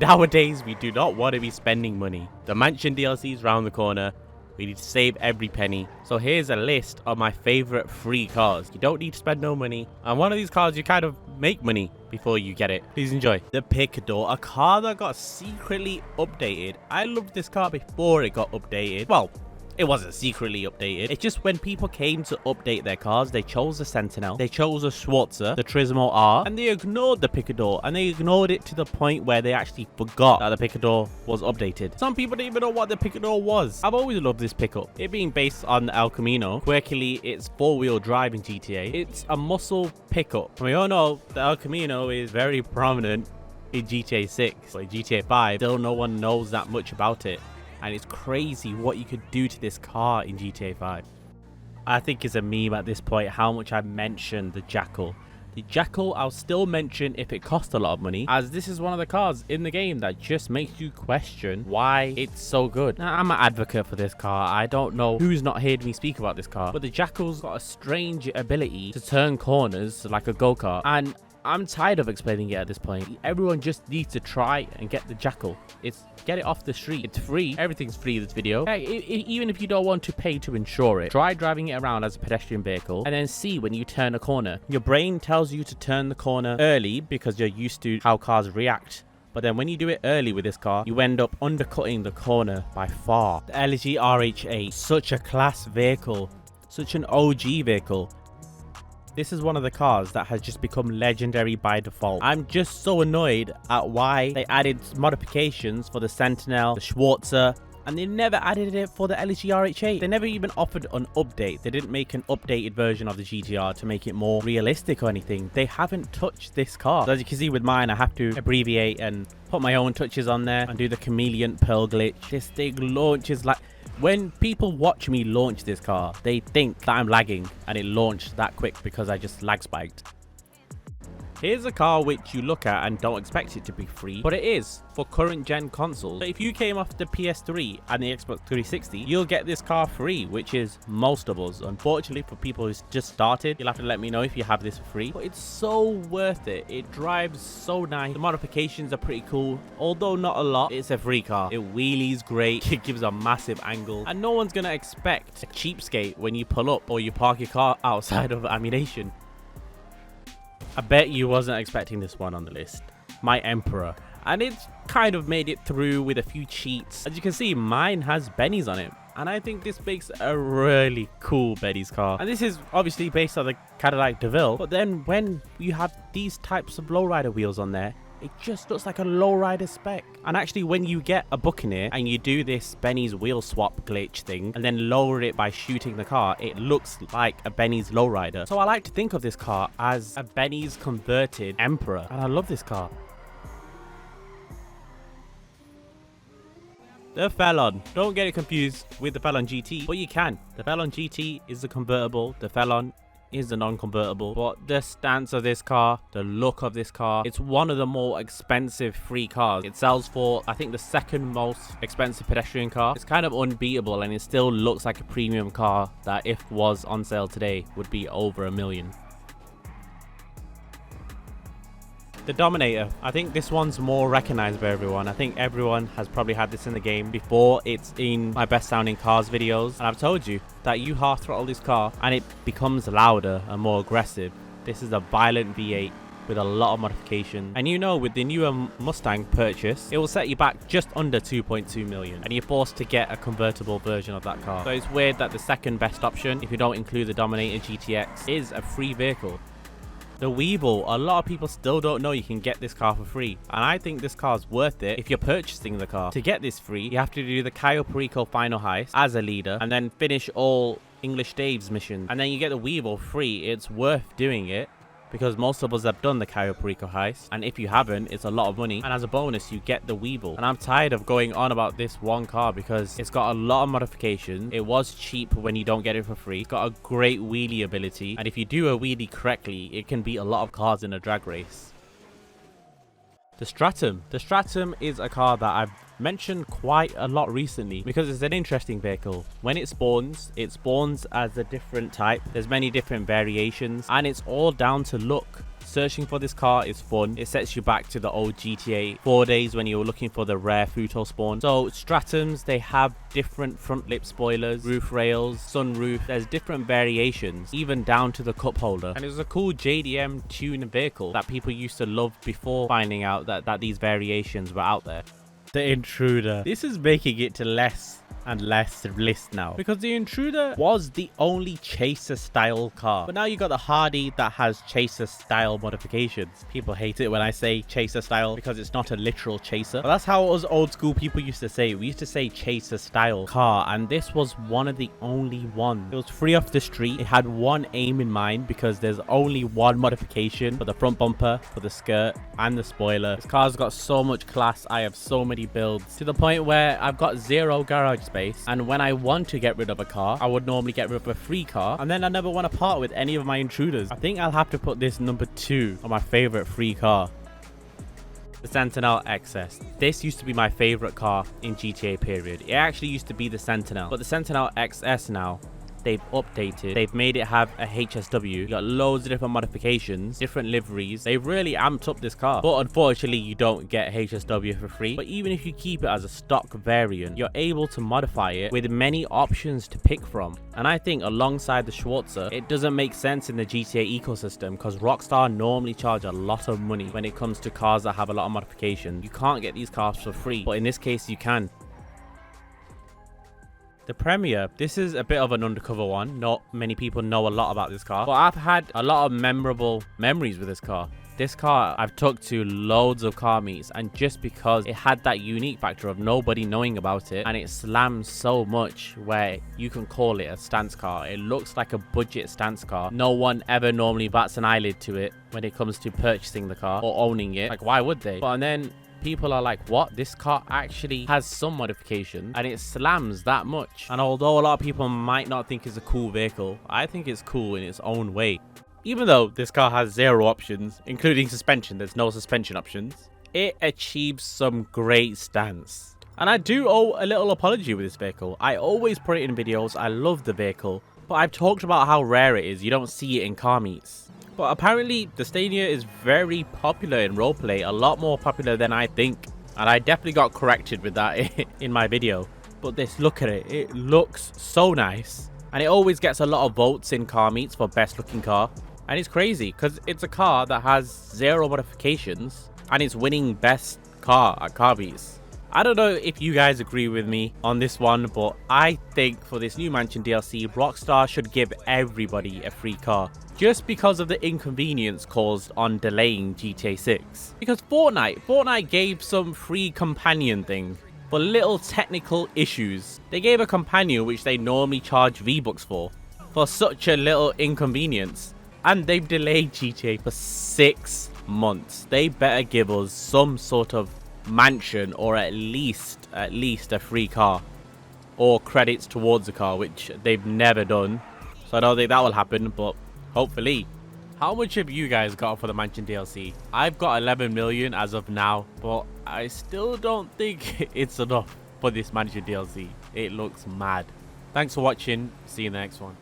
Nowadays, we do not want to be spending money. The mansion DLC is round the corner. We need to save every penny. So here's a list of my favorite free cars. You don't need to spend no money. And one of these cars, you kind of make money before you get it. Please enjoy. The Picador, a car that got secretly updated. I loved this car before it got updated. Well, it wasn't secretly updated. It's just when people came to update their cars, they chose the Sentinel, they chose the Schwarzer, the Turismo R, and they ignored the Picador. And they ignored it to the point where they actually forgot that the Picador was updated. Some people didn't even know what the Picador was. I've always loved this pickup. It being based on the El Camino. Quirkily, it's four-wheel drive in GTA. It's a muscle pickup. And we all know the El Camino is very prominent in GTA 6. But in GTA 5, still no one knows that much about it. And it's crazy what you could do to this car in GTA 5. I think it's a meme at this point how much I mentioned the Jackal. The Jackal I'll still mention if it costs a lot of money, as this is one of the cars in the game that just makes you question why it's so good. Now, I'm an advocate for this car. I don't know who's not heard me speak about this car, but the Jackal's got a strange ability to turn corners like a go-kart, and I'm tired of explaining it at this point. Everyone just needs to try and get the Jackal. Get it off the street. It's free. Everything's free in this video. Hey, even if you don't want to pay to insure it, try driving it around as a pedestrian vehicle and then see when you turn a corner. Your brain tells you to turn the corner early because you're used to how cars react. But then when you do it early with this car, you end up undercutting the corner by far. The LG RH8, such a class vehicle, such an OG vehicle. This is one of the cars that has just become legendary by default. I'm just so annoyed at why they added modifications for the Sentinel, the Schwarzer, and they never added it for the LG RH8. They never even offered an update. They didn't make an updated version of the GTR to make it more realistic or anything. They haven't touched this car. So as you can see with mine, I have to abbreviate and put my own touches on there and do the chameleon pearl glitch. This thing launches like... When people watch me launch this car, they think that I'm lagging and it launched that quick because I just lag spiked. Here's a car which you look at and don't expect it to be free, but it is for current gen consoles. So if you came off the PS3 and the Xbox 360, you'll get this car free, which is most of us. Unfortunately, for people who's just started, you'll have to let me know if you have this for free. But it's so worth it. It drives so nice. The modifications are pretty cool, although not a lot. It's a free car. It wheelies great. It gives a massive angle, and no one's gonna expect a cheapskate when you pull up or you park your car outside of ammunition. I bet you wasn't expecting this one on the list. My Emperor. And it's kind of made it through with a few cheats. As you can see, mine has bennies on it. And I think this makes a really cool bennies car. And this is obviously based on the Cadillac DeVille. But then when you have these types of lowrider wheels on there, it just looks like a lowrider spec. And actually, when you get a Buccaneer and you do this Benny's wheel swap glitch thing and then lower it by shooting the car, it looks like a Benny's lowrider. So I like to think of this car as a Benny's converted Emperor. And I love this car. The Felon. Don't get it confused with the Felon GT, but you can. The Felon GT is the convertible. The Felon is the non-convertible. But the stance of this car, the look of this car, it's one of the more expensive free cars. It sells for, I think, the second most expensive pedestrian car. It's kind of unbeatable, and it still looks like a premium car that, if was on sale today, would be over $1 million. The Dominator. I think this one's more recognized by everyone. I think everyone has probably had this in the game before. It's in my best sounding cars videos, and I've told you that you half throttle this car and it becomes louder and more aggressive. This is a violent V8 with a lot of modification, and you know, with the newer Mustang purchase, it will set you back just under 2.2 million, and you're forced to get a convertible version of that car. So it's weird that the second best option, if you don't include the Dominator GTX, is a free vehicle. The Weevil, a lot of people still don't know you can get this car for free, and I think this car is worth it if you're purchasing the car. To get this free, you have to do the Cayo Perico final heist as a leader and then finish all English Dave's missions, and then you get the Weevil free. It's worth doing it because most of us have done the Cayo Perico heist, and if you haven't, it's a lot of money, and as a bonus you get the Weevil. And I'm tired of going on about this one car because it's got a lot of modifications. It was cheap when you don't get it for free. It's got a great wheelie ability, and if you do a wheelie correctly, it can beat a lot of cars in a drag race. The Stratum. The Stratum is a car that I've mentioned quite a lot recently because it's an interesting vehicle. When it spawns as a different type. There's many different variations, and it's all down to look. Searching for this car is fun. It sets you back to the old GTA 4 days when you were looking for the rare Futo spawn. So Stratums, they have different front lip spoilers, roof rails, sunroof. There's different variations, even down to the cup holder. And it was a cool JDM tune vehicle that people used to love before finding out that these variations were out there. The Intruder. This is making it to less and less list now, because the Intruder was the only chaser style car, but now you got the Hardy that has chaser style modifications. People hate it when I say chaser style because it's not a literal chaser, but that's how us old school people used to say. We used to say chaser style car, and this was one of the only ones. It was free off the street. It had one aim in mind because there's only one modification for the front bumper, for the skirt, and the spoiler. This car's got so much class. I have so many builds to the point where I've got zero garage space, and when I want to get rid of a car, I would normally get rid of a free car, and then I never want to part with any of my Intruders. I think I'll have to put this number 2 on my favorite free car. The Sentinel XS. This used to be my favorite car in GTA period. It actually used to be the Sentinel, but the Sentinel XS now, they've updated. They've made it have a HSW. You got loads of different modifications, different liveries. They've really amped up this car, but unfortunately you don't get HSW for free. But even if you keep it as a stock variant, you're able to modify it with many options to pick from. And I think alongside the Schwarzer, it doesn't make sense in the GTA ecosystem because Rockstar normally charge a lot of money when it comes to cars that have a lot of modifications. You can't get these cars for free, but in this case you can. The Premier, this is a bit of an undercover one. Not many people know a lot about this car, but I've had a lot of memorable memories with this car. This car I've took to loads of car meets, and just because it had that unique factor of nobody knowing about it, and it slams so much where you can call it a stance car. It looks like a budget stance car. No one ever normally bats an eyelid to it when it comes to purchasing the car or owning it. Like, why would they? But and then people are like, what? This car actually has some modification and it slams that much. And although a lot of people might not think it's a cool vehicle, I think it's cool in its own way. Even though this car has 0 options, including suspension, there's no suspension options, it achieves some great stance. And I do owe a little apology with this vehicle. I always put it in videos. I love the vehicle, but I've talked about how rare it is. You don't see it in car meets. But apparently the Stania is very popular in roleplay, a lot more popular than I think. And I definitely got corrected with that in my video. But this, look at it. It looks so nice. And it always gets a lot of votes in car meets for best looking car. And it's crazy because it's a car that has 0 modifications and it's winning best car at car meets. I don't know if you guys agree with me on this one, but I think for this new Mansion DLC, Rockstar should give everybody a free car. Just because of the inconvenience caused on delaying GTA 6. Because Fortnite gave some free companion thing for little technical issues. They gave a companion which they normally charge V-Bucks for such a little inconvenience. And they've delayed GTA for 6 months. They better give us some sort of mansion or at least a free car or credits towards a car, which they've never done. So I don't think that will happen, but hopefully. How much have you guys got for the Mansion DLC? I've got 11 million as of now, but I still don't think it's enough for this Mansion DLC. It looks mad. Thanks for watching. See you in the next one.